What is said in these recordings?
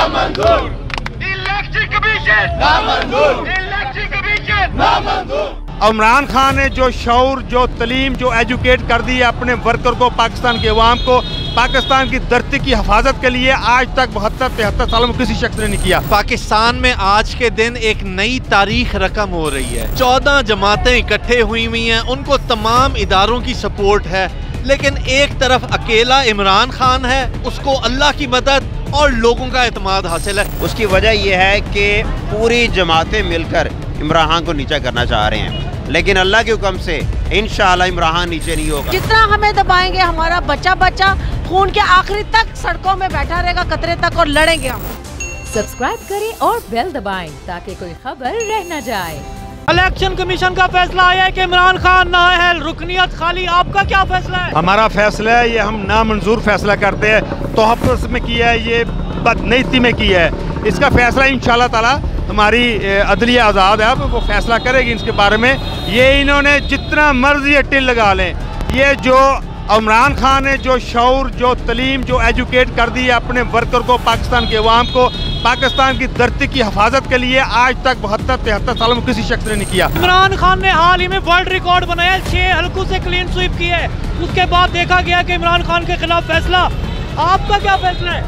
नामंजूर। Election commission नामंजूर। Election commission नामंजूर। इमरान खान ने जो शऊर, जो तलीम, जो एजुकेट कर दी है अपने वर्कर को, पाकिस्तान के अवाम को, पाकिस्तान की धरती की हिफाजत के लिए आज तक 72-73 सालों में किसी शख्स ने नहीं किया। पाकिस्तान में आज के दिन एक नई तारीख रकम हो रही है। 14 जमातें इकट्ठे हुई हैं, उनको तमाम इदारों की सपोर्ट है, लेकिन एक तरफ अकेला इमरान खान है, उसको अल्लाह की मदद और लोगों का एतमाद हासिल है। उसकी वजह यह है कि पूरी जमातें मिलकर इमरान खान को नीचा करना चाह रहे हैं, लेकिन अल्लाह के हुक्म से इंशाअल्लाह इमरान खान नीचे नहीं होगा। जितना हमें दबाएंगे हमारा बच्चा बच्चा खून के आखिरी तक सड़कों में बैठा रहेगा, कतरे तक, और लड़ेंगे हम। सब्सक्राइब करें और बेल दबाएं ताकि कोई खबर रह न जाए। इलेक्शन कमीशन का फैसला आया है कि इमरान खान ना है, रुकनियत खाली। आपका क्या फैसला है? हमारा फैसला है, ये हम नामंजूर फैसला करते हैं। तोहफ़्फ़ुज़ में किया है, ये बदनीयती में किया है। इसका फैसला इंशाअल्लाह ताला हमारी अदलिया आज़ाद है, अब वो फैसला करेगी इसके बारे में। ये इन्होंने जितना मर्जी टिल लगा लें, ये जो इमरान खान ने जो शऊर, जो तलीम, जो एजुकेट कर दी है अपने वर्कर को, पाकिस्तान के अवाम को, पाकिस्तान की धरती की हिफाजत के लिए आज तक 72-73 सालों में किसी शख्स ने नहीं किया। इमरान खान ने हाल ही में वर्ल्ड रिकॉर्ड बनाया, 6 हल्कों से क्लीन स्वीप की है। उसके बाद देखा गया कि इमरान खान के खिलाफ फैसला। आपका क्या फैसला है?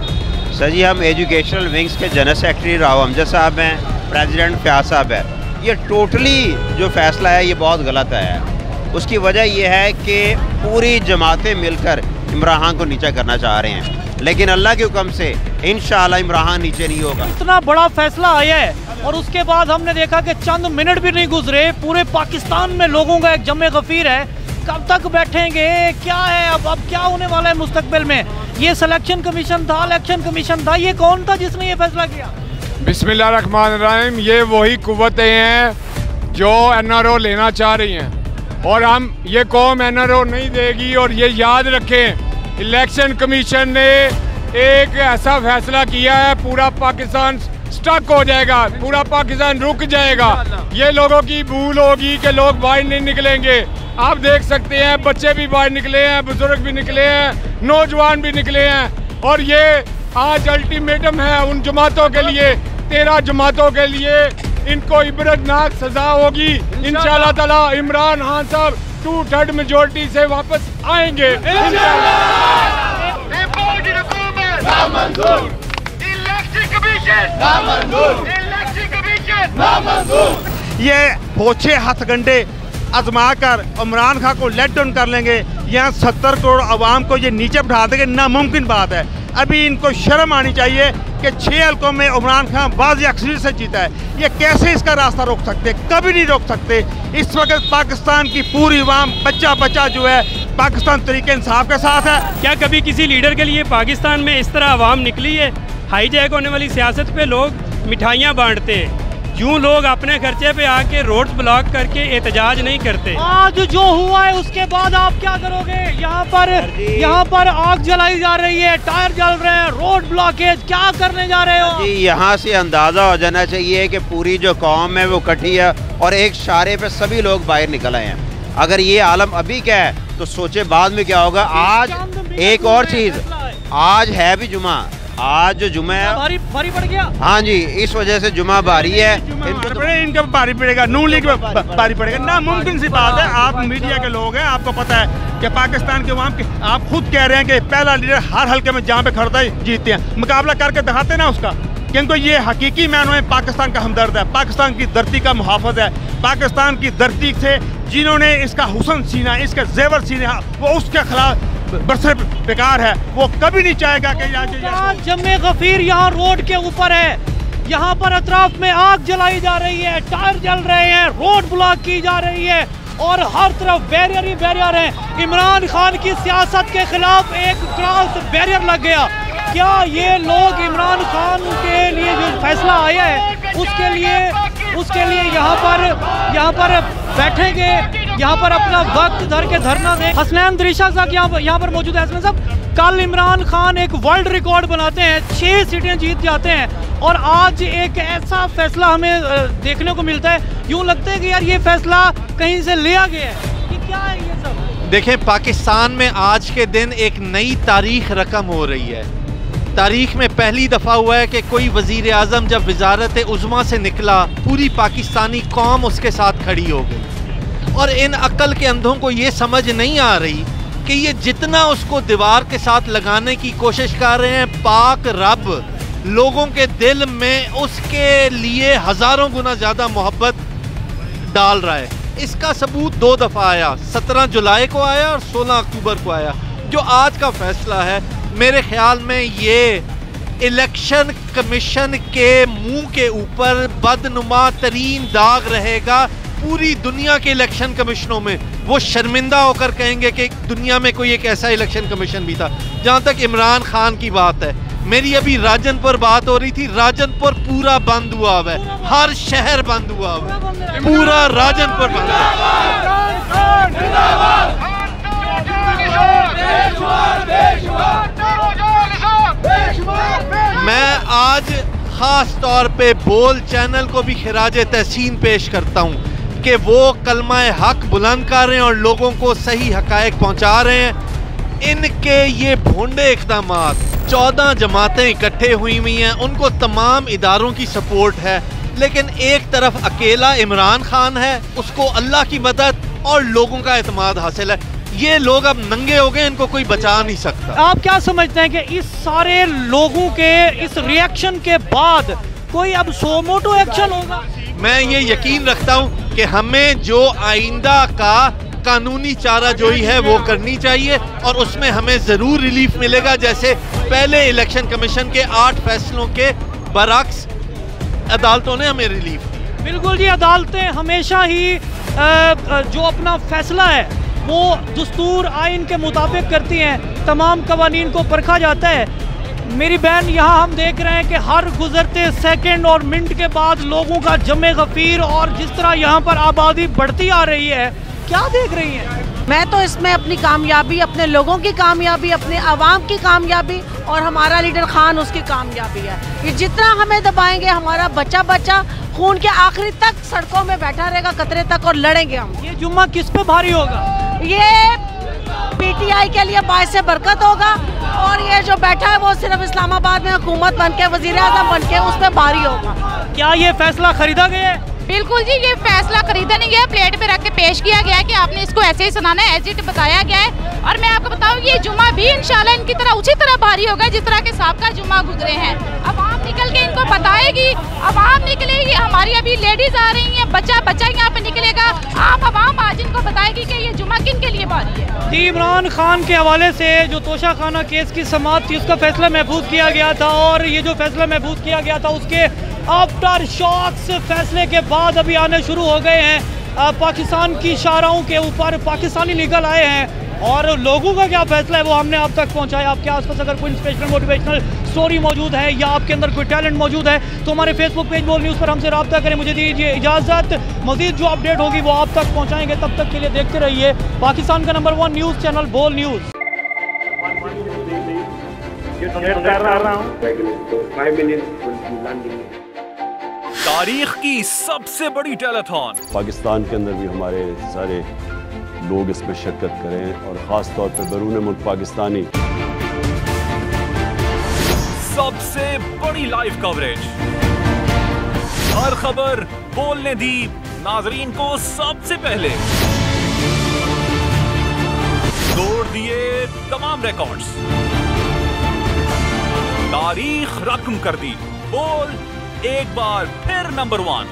सर जी, हम एजुकेशनल विंग्स के जनरल सेक्रेटरी राव हमजा साहब हैं, प्रेसिडेंट फयाज साहब है। ये टोटली जो फैसला है ये बहुत गलत है। उसकी वजह यह है कि पूरी जमातें मिलकर इमरान खान को नीचा करना चाह रहे हैं, लेकिन अल्लाह के हुक्म से इंशाअल्लाह इमरान खान नीचे नहीं होगा। इतना बड़ा फैसला आया है और उसके बाद हमने देखा कि चंद मिनट भी नहीं गुजरे, पूरे पाकिस्तान में लोगों का एक जमे गफीर है। कब तक बैठेंगे? क्या है अब क्या होने वाला है मुस्तकबिल में? ये सिलेक्शन कमीशन था, इलेक्शन कमीशन था, ये कौन था जिसने ये फैसला किया? बिस्मिल्लाहिर्रहमानिर्रहीम। ये वही कुव्वतें हैं जो NRO लेना चाह रही हैं, और हम ये कौम NRO नहीं देगी। और ये याद रखें, इलेक्शन कमीशन ने एक ऐसा फैसला किया है, पूरा पाकिस्तान स्टक हो जाएगा, पूरा पाकिस्तान रुक जाएगा। ये लोगों की भूल होगी कि लोग बाहर नहीं निकलेंगे। आप देख सकते हैं, बच्चे भी बाहर निकले हैं, बुजुर्ग भी निकले हैं, नौजवान भी निकले हैं। और ये आज अल्टीमेटम है उन जमातों के लिए, 13 जमातों के लिए। इनको इबरतनाक सजा होगी इंशाअल्लाह ताला। इमरान खान साहब 2/3 मेजोरिटी से वापस आएंगे। ये पोछे हथगंडे आजमा कर इमरान खान को लेट डाउन कर लेंगे, यहाँ 70 करोड़ आवाम को ये नीचे बिठा देंगे, नामुमकिन बात है। अभी इनको शर्म आनी चाहिए कि 6 हल्कों में इमरान खान वाज़ी अक्सरियत से जीता है। ये कैसे इसका रास्ता रोक सकते? कभी नहीं रोक सकते। इस वक्त पाकिस्तान की पूरी अवाम, बच्चा बच्चा जो है पाकिस्तान तरीके इंसाफ के साथ है। क्या कभी किसी लीडर के लिए पाकिस्तान में इस तरह आवाम निकली है? हाईजैक होने वाली सियासत पे लोग मिठाइयाँ बांटते हैं, यूँ लोग अपने खर्चे पे आके रोड्स ब्लॉक करके एहतजाज नहीं करते। आज जो हुआ है उसके बाद आप क्या करोगे? यहाँ पर आग जलाई जा रही है, टायर जल रहे हैं, रोड ब्लॉकेज, क्या करने जा रहे हो? जी, यहाँ से अंदाज़ा हो जाना चाहिए कि पूरी जो कौम है वो इकट्ठी है और एक इशारे पे सभी लोग बाहर निकल आए हैं। अगर ये आलम अभी क्या है तो सोचे बाद में क्या होगा। आज एक और चीज़, आज है भी जुमा, आज जो जुमा है भारी पड़ गया। हाँ जी, इस वजह से जुमा भारी है। इनका भारी पड़ेगा, नून लीग भारी पड़ेगा, नामुमकिन सी बात है। आप मीडिया के लोग हैं, आपको पता है कि पाकिस्तान के अवाम के, आप खुद कह रहे हैं कि पहला लीडर हर हल्के में जहाँ पे खड़ता है जीतते हैं। मुकाबला करके दिखाते ना उसका, क्योंकि ये हकीकी मायनों में पाकिस्तान का हमदर्द है, पाकिस्तान की धरती का मुहाफ़िज़ है। पाकिस्तान की धरती से जिन्होंने इसका हुस्न सीना, इसका जेवर सीना, वो उसके खिलाफ बरसर बेकार है। वो कभी नहीं चाहेगा कि जमे गफीर यहाँ रोड के ऊपर है, यहाँ पर अतराफ में आग जलाई जा रही है, टायर जल रहे हैं, रोड ब्लॉक की जा रही है और हर तरफ बैरियर ही बैरियर है। इमरान खान की सियासत के खिलाफ एक क्रॉस बैरियर लग गया। क्या ये लोग इमरान खान के लिए जो फैसला आया है उसके लिए यहाँ पर बैठेंगे, यहाँ पर अपना वक्त धर के धरना दें? हसनैन दरीशा साहब यहाँ पर मौजूद है। हसनैन साहब, कल इमरान खान एक वर्ल्ड रिकॉर्ड बनाते हैं, 6 सीटें जीत जाते हैं और आज एक ऐसा फैसला हमें देखने को मिलता है, यूँ लगता है कि यार ये फैसला कहीं से लिया गया है। कि क्या है ये सब? देखें, पाकिस्तान में आज के दिन एक नई तारीख रकम हो रही है। तारीख में पहली दफ़ा हुआ है कि कोई वज़ीर आज़म जब वज़ारत उज़्मा से निकला पूरी पाकिस्तानी कौम उसके साथ खड़ी हो गई। और इन अक्ल के अंधों को ये समझ नहीं आ रही कि ये जितना उसको दीवार के साथ लगाने की कोशिश कर रहे हैं, पाक रब लोगों के दिल में उसके लिए हज़ारों गुना ज़्यादा मोहब्बत डाल रहा है। इसका सबूत 2 दफ़ा आया, 17 जुलाई को आया और 16 अक्टूबर को आया। जो आज का फैसला है मेरे ख्याल में ये इलेक्शन कमीशन के मुंह के ऊपर बदनुमा तरीन दाग रहेगा। पूरी दुनिया के इलेक्शन कमीशनों में वो शर्मिंदा होकर कहेंगे कि दुनिया में कोई एक ऐसा इलेक्शन कमीशन भी था। जहाँ तक इमरान खान की बात है, मेरी अभी राजनपुर बात हो रही थी, राजनपुर पूरा बंद हुआ हुआ है, हर शहर बंद हुआ हुआ है, पूरा राजनपुर बंद है। मैं आज खास तौर पे बोल चैनल को भी खिराज तहसीन पेश करता हूँ कि वो कलमा हक बुलंद कर रहे हैं और लोगों को सही हकायक पहुँचा रहे हैं। इनके ये भोंडे इक़दामात, 14 जमातें इकट्ठे हुई हैं, उनको तमाम इदारों की सपोर्ट है, लेकिन एक तरफ अकेला इमरान खान है, उसको अल्लाह की मदद और लोगों का एतमाद हासिल है। ये लोग अब नंगे हो गए, इनको कोई बचा नहीं सकता। आप क्या समझते हैं कि इस सारे लोगों के इस रिएक्शन के बाद कोई अब सोमोटो एक्शन होगा? मैं ये यकीन रखता हूँ कि हमें जो आइंदा का कानूनी चाराजोई है वो करनी चाहिए और उसमें हमें ज़रूर रिलीफ मिलेगा, जैसे पहले इलेक्शन कमीशन के 8 फैसलों के बरअक्स अदालतों ने हमें रिलीफ दी। बिल्कुल जी, अदालतें हमेशा ही जो अपना फैसला है वो दस्तूर आइन के मुताबिक करती हैं, तमाम कवानीन को परखा जाता है। मेरी बहन, यहाँ हम देख रहे हैं कि हर गुजरते सेकंड और मिनट के बाद लोगों का जमे गफीर और जिस तरह यहाँ पर आबादी बढ़ती आ रही है, क्या देख रही हैं? मैं तो इसमें अपनी कामयाबी, अपने लोगों की कामयाबी, अपने आवाम की कामयाबी और हमारा लीडर खान उसकी कामयाबी है। ये जितना हमें दबाएंगे हमारा बच्चा बच्चा खून के आखिरी तक सड़कों में बैठा रहेगा, कतरे तक, और लड़ेंगे हम। ये जुम्मा किस पे भारी होगा? ये पीटीआई के लिए बायस बरकत होगा और ये जो बैठा है वो सिर्फ इस्लामाबाद में हुकूमत बन के, वजीर आज़म बन के, उस पर भारी होगा। क्या ये फैसला खरीदा गया है? बिल्कुल जी, ये फैसला खरीदा नहीं गया, प्लेट पे रख के पेश किया गया है कि आपने इसको ऐसे ही सुनाना है, एज इट बताया गया है। और मैं आपको बताऊं, ये जुम्मा भी इंशाल्लाह इनकी तरह उसी तरह भारी होगा जिस तरह के साबका जुम्मा गुजरे हैं। अवाम निकल के इनको बताएगी, अवाम निकलेगी, हमारी अभी लेडीज आ रही हैं, बच्चा बच्चा यहाँ पे निकलेगा, आप अवाम आज इनको बताएगी कि ये जुम्मा किन के लिए भारी है। जी, इमरान खान के हवाले से जो तोशा खाना केस की समाअत थी उसका फैसला महफूज किया गया था और ये जो फैसला महफूज किया गया था उसके आफ्टर शॉक्स फैसले के बाद अभी आने शुरू हो गए हैं। पाकिस्तान की शाहराहों के ऊपर पाकिस्तानी निकल आए हैं और लोगों का क्या फैसला है वो हमने आप तक पहुंचाया। आपके आसपास अगर कोई इंस्पिरेशनल मोटिवेशनल स्टोरी मौजूद है या आपके अंदर कोई टैलेंट मौजूद है तो हमारे फेसबुक पेज बोल न्यूज़ पर हमसे रब्ता करें। मुझे दीजिए इजाज़त, मज़ीद जो अपडेट होगी वो आप तक पहुँचाएंगे। तब तक के लिए देखते रहिए पाकिस्तान का नंबर 1 न्यूज़ चैनल बोल न्यूज़। तारीख की सबसे बड़ी टेलीथॉन, पाकिस्तान के अंदर भी हमारे सारे लोग इसमें शिरकत करें और ख़ास तौर पर बैरून मुल्क पाकिस्तानी। सबसे बड़ी लाइव कवरेज, हर खबर बोलने दी नाजरीन को सबसे पहले, तोड़ दिए तमाम रिकॉर्ड्स, तारीख रकम कर दी, बोल एक बार फिर नंबर 1।